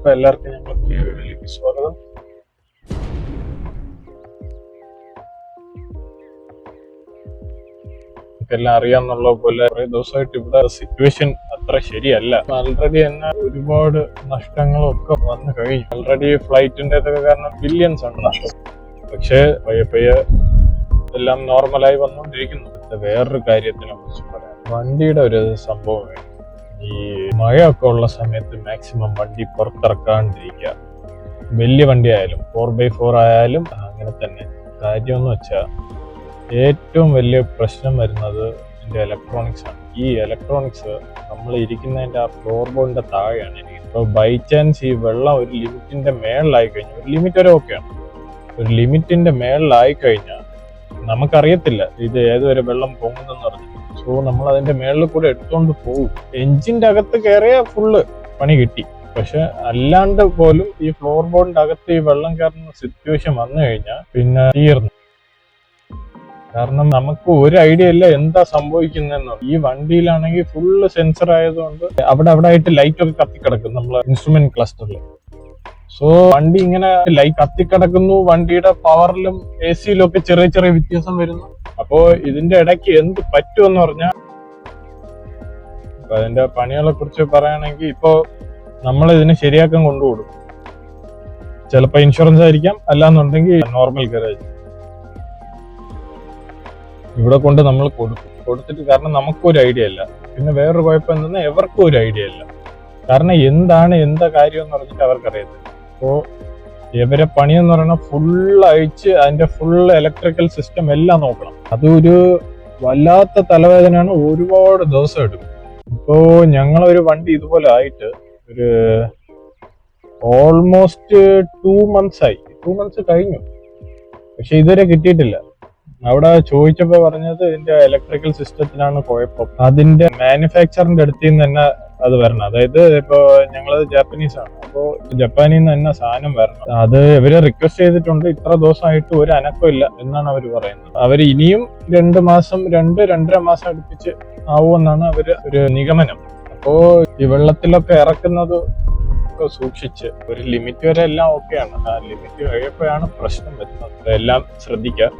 അപ്പൊ എല്ലാവർക്കും ഞങ്ങൾ പുതിയ വീഡിയോയിലേക്ക് സ്വാഗതം. എല്ലാം അറിയാന്നുള്ള പോലെ കുറെ ദിവസമായിട്ട് ഇവിടെ സിറ്റുവേഷൻ അത്ര ശരിയല്ല. ആൾറെഡി തന്നെ ഒരുപാട് നഷ്ടങ്ങളും ഒക്കെ വന്നു കഴിഞ്ഞു. ആൾറെഡി ഫ്ലൈറ്റിന്റെ കാരണം ബില്യൺസ് ആണ് നഷ്ടം. പക്ഷെ പയ്യെ എല്ലാം നോർമലായി വന്നുകൊണ്ടിരിക്കുന്നു. വേറൊരു കാര്യത്തിനെ കുറിച്ച് പറയാം. വണ്ടിയുടെ ഒരു സംഭവം, ഈ മഴയൊക്കെ ഉള്ള സമയത്ത് മാക്സിമം വണ്ടി പുറത്തിറക്കാണ്ടിരിക്കുക. വലിയ വണ്ടി ആയാലും 4x4 ആയാലും അങ്ങനെ തന്നെ. കാര്യം എന്ന് വെച്ചാൽ ഏറ്റവും വലിയ പ്രശ്നം വരുന്നത് ഇതിന്റെ ഇലക്ട്രോണിക്സ് ആണ്. ഈ ഇലക്ട്രോണിക്സ് നമ്മൾ ഇരിക്കുന്നതിന്റെ ആ ഫ്ലോർ ബോർഡിന്റെ താഴെയാണ് ഇരിക്കുന്നത്. ഇപ്പോൾ ബൈ ചാൻസ് ഈ വെള്ളം ഒരു ലിമിറ്റിന്റെ മേളിലായി കഴിഞ്ഞാൽ, ഒരു ലിമിറ്റ് വരെ ഓക്കെയാണ്, ഒരു ലിമിറ്റിന്റെ മേളിലായി കഴിഞ്ഞാൽ നമുക്കറിയത്തില്ല ഇത് ഏതുവരെ വെള്ളം പൊങ്ങുന്നെന്ന് പറഞ്ഞു. സോ നമ്മൾ അതിന്റെ മേളിൽ കൂടെ എടുത്തോണ്ട് പോകും. എഞ്ചിന്റെ അകത്ത് കയറിയ ഫുള്ള് പണി കിട്ടി. പക്ഷെ അല്ലാണ്ട് പോലും ഈ ഫ്ലോർ ബോർഡിന്റെ അകത്ത് ഈ വെള്ളം കയറുന്ന സിറ്റുവേഷൻ വന്നു കഴിഞ്ഞാൽ പിന്നെ തീർന്നു. കാരണം നമുക്ക് ഒരു ഐഡിയ ഇല്ല എന്താ സംഭവിക്കുന്നതെന്ന്. ഈ വണ്ടിയിലാണെങ്കിൽ ഫുള്ള് സെൻസർ ആയതുകൊണ്ട് അവിടെ ആയിട്ട് ലൈറ്റ് ഒക്കെ കത്തിക്കിടക്കും നമ്മളെ ഇൻസ്ട്രുമെന്റ് ക്ലസ്റ്ററിൽ. സോ വണ്ടി ഇങ്ങനെ ലൈറ്റ് കത്തിക്കിടക്കുന്നു, വണ്ടിയുടെ പവറിലും AC-ലും ഒക്കെ ചെറിയ ചെറിയ വ്യത്യാസം വരുന്നു. അപ്പോ ഇതിന്റെ ഇടയ്ക്ക് എന്ത് പറ്റുമെന്ന് പറഞ്ഞാൽ, അതിന്റെ പണികളെ കുറിച്ച് പറയുകയാണെങ്കിൽ ഇപ്പോ നമ്മൾ ഇതിനെ ശരിയാക്കാൻ കൊണ്ടുപോകും. ചിലപ്പോൾ ഇൻഷുറൻസ് ആയിരിക്കാം, അല്ലാന്നുണ്ടെങ്കിൽ നോർമൽ ഗാരേജ് ഇവിടെ കൊണ്ട് നമ്മൾ കൊടുത്തിട്ട്, കാരണം നമുക്കൊരു ഐഡിയ ഇല്ല. പിന്നെ വേറൊരു കുഴപ്പം എന്തെന്ന്, എവർക്കും ഒരു ഐഡിയ ഇല്ല. കാരണം എന്താ കാര്യം എന്ന് പറഞ്ഞിട്ട് അവർക്കറിയത്തില്ല. അപ്പോ ഇവരെ പണിയെന്ന് പറയുന്നത് ഫുൾ അഴിച്ച് അതിന്റെ ഫുൾ ഇലക്ട്രിക്കൽ സിസ്റ്റം എല്ലാം നോക്കണം. അതൊരു വല്ലാത്ത തലവേദനയാണ്, ഒരുപാട് ദിവസം എടുക്കും. ഇപ്പോ ഞങ്ങളൊരു വണ്ടി ഇതുപോലെ ആയിട്ട് ഒരു ഓൾമോസ്റ്റ് 2 months ആയി. 2 months കഴിഞ്ഞു, പക്ഷെ ഇതുവരെ കിട്ടിയിട്ടില്ല. അവിടെ ചോദിച്ചപ്പോ പറഞ്ഞത് ഇതിന്റെ ഇലക്ട്രിക്കൽ സിസ്റ്റത്തിനാണ് കുഴപ്പം. അതിന്റെ മാനുഫാക്ചറിന്റെ അടുത്ത് നിന്ന് തന്നെ അത് വരണം. അതായത് ഇപ്പൊ ഞങ്ങളത് ജാപ്പനീസ് ആണ്, അപ്പോ ജപ്പാനിൽ നിന്ന് തന്നെ സാധനം വരണം. അത് ഇവര് റിക്വസ്റ്റ് ചെയ്തിട്ടുണ്ട്. ഇത്ര ദിവസമായിട്ട് ഒരു അനക്കം ഇല്ല എന്നാണ് അവർ പറയുന്നത്. അവർ ഇനിയും 2 മാസം 2-2.5 മാസം അടുപ്പിച്ച് ആവുമെന്നാണ് അവര് ഒരു നിഗമനം. അപ്പോ ഈ വെള്ളത്തിലൊക്കെ ഇറക്കുന്നത് സൂക്ഷിച്ച്, ഒരു ലിമിറ്റ് വരെ എല്ലാം ഓക്കെയാണ്. ആ ലിമിറ്റ് കഴിയപ്പോഴാണ് പ്രശ്നം വരുന്നത്. എല്ലാം ശ്രദ്ധിക്കുക.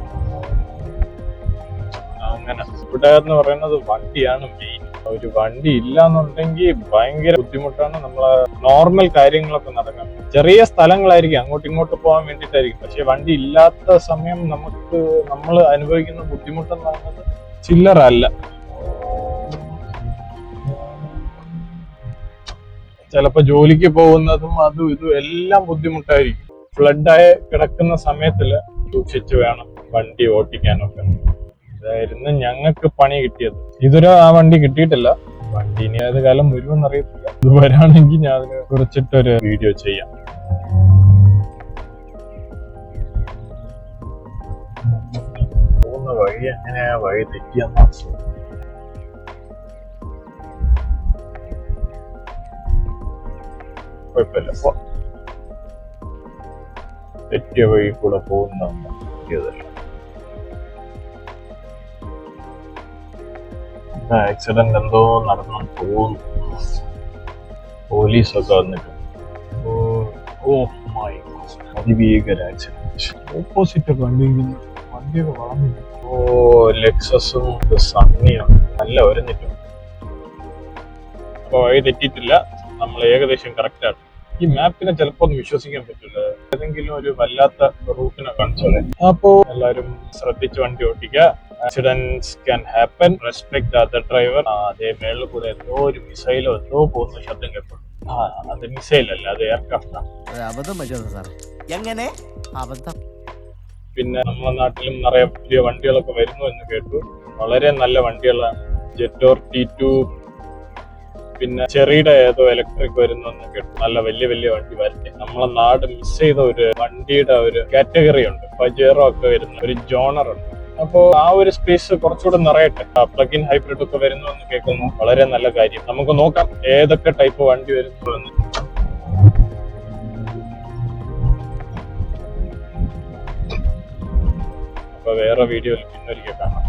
അങ്ങനെ ഇവിടെ എന്ന് പറയുന്നത് വണ്ടിയാണ് മെയിൻ. ഒരു വണ്ടി ഇല്ല എന്നുണ്ടെങ്കിൽ ഭയങ്കര ബുദ്ധിമുട്ടാണ്. നമ്മളെ നോർമൽ കാര്യങ്ങളൊക്കെ നടക്കാൻ. ചെറിയ സ്ഥലങ്ങളായിരിക്കും, അങ്ങോട്ടും ഇങ്ങോട്ട് പോകാൻ വേണ്ടിയിട്ടായിരിക്കും. പക്ഷെ വണ്ടി ഇല്ലാത്ത സമയം നമ്മൾ അനുഭവിക്കുന്ന ബുദ്ധിമുട്ടെന്ന് പറയുന്നത് ചില്ലറല്ല. ചിലപ്പോ ജോലിക്ക് പോകുന്നതും അതും ഇതും എല്ലാം ബുദ്ധിമുട്ടായിരിക്കും. ഫ്ലഡായി കിടക്കുന്ന സമയത്തില് സൂക്ഷിച്ച് വേണം വണ്ടി ഓട്ടിക്കാനൊക്കെ. ഇതായിരുന്നു ഞങ്ങൾക്ക് പണി കിട്ടിയത്. ഇതുവരെ ആ വണ്ടി കിട്ടിയിട്ടില്ല. വണ്ടി ഇനി ഏത് കാലം വരുമെന്ന് അറിയത്തില്ല. ഇത് വരാണെങ്കിൽ ഞാൻ അതിനെ കുറിച്ചിട്ടൊരു വീഡിയോ ചെയ്യാം. പോകുന്ന വഴി എങ്ങനെയാ, വഴി തെറ്റിയെന്ന് കുഴപ്പമില്ല. തെറ്റിയ വഴി കൂടെ പോകുന്നതാണ് പറ്റിയതല്ല. ആക്സിഡന്റ് എന്തോ നടന്നു തോന്നുന്നു. പോലീസൊക്കെ വന്നിട്ട് അതിഭീകര ആക്സിഡന്റ്. ഓപ്പോസിറ്റ് ഒക്കെ വണ്ടിയൊക്കെ വളർന്നു. ലെക്സസും സണ്ണിയും നല്ല ഒരഞ്ഞിട്ടും. അപ്പൊ വഴി തെറ്റിയിട്ടില്ല, നമ്മൾ ഏകദേശം കറക്റ്റ് ആണ്. ഈ മാപ്പിനെ ചിലപ്പോ ഒന്നും വിശ്വസിക്കാൻ പറ്റില്ല. ഏതെങ്കിലും ഒരു വല്ലാത്ത റൂട്ടിനെ കാണിച്ചോളെ. അപ്പോ എല്ലാരും ശ്രദ്ധിച്ച് വണ്ടി ഓട്ടിക്കുക. Accidents can happen. Respect the other driver. അതേ മേളിൽ കൂടെ എന്തോ ഒരു മിസൈലോ എന്തോ പോകുന്ന ശബ്ദം കേൾക്കും. അത് മിസൈൽ അല്ല, അത് എയർക്രാഫ്റ്റ് ആണ്. പിന്നെ നമ്മുടെ നാട്ടിലും നിറയെ പുതിയ വണ്ടികളൊക്കെ വരുന്നു എന്ന് കേട്ടു. വളരെ നല്ല വണ്ടികളാണ്. ജെറ്റോർ T2, പിന്നെ ചെറിയുടെ ഏതോ ഇലക്ട്രിക് വരുന്നു എന്ന് കേട്ടു. നല്ല വലിയ വണ്ടി വരട്ടെ. നമ്മളെ നാട് മിസ് ചെയ്ത ഒരു വണ്ടിയുടെ ഒരു കാറ്റഗറി ഉണ്ട്. പജേറോ ഒക്കെ വരുന്ന ഒരു ജോണർ ഉണ്ട്. അപ്പോ ആ ഒരു സ്പേസ് കുറച്ചുകൂടെ നിറയട്ടെ. പ്ലഗ് ഇൻ ഹൈബ്രിഡ് ഒക്കെ വരുന്നു എന്ന് കേൾക്കുന്നു. വളരെ നല്ല കാര്യം. നമുക്ക് നോക്കാം ഏതൊക്കെ ടൈപ്പ് വണ്ടി വരുന്നു എന്ന്. അപ്പൊ വേറെ വീഡിയോയിൽ പിന്നൊരിക്കൽ കാണാം.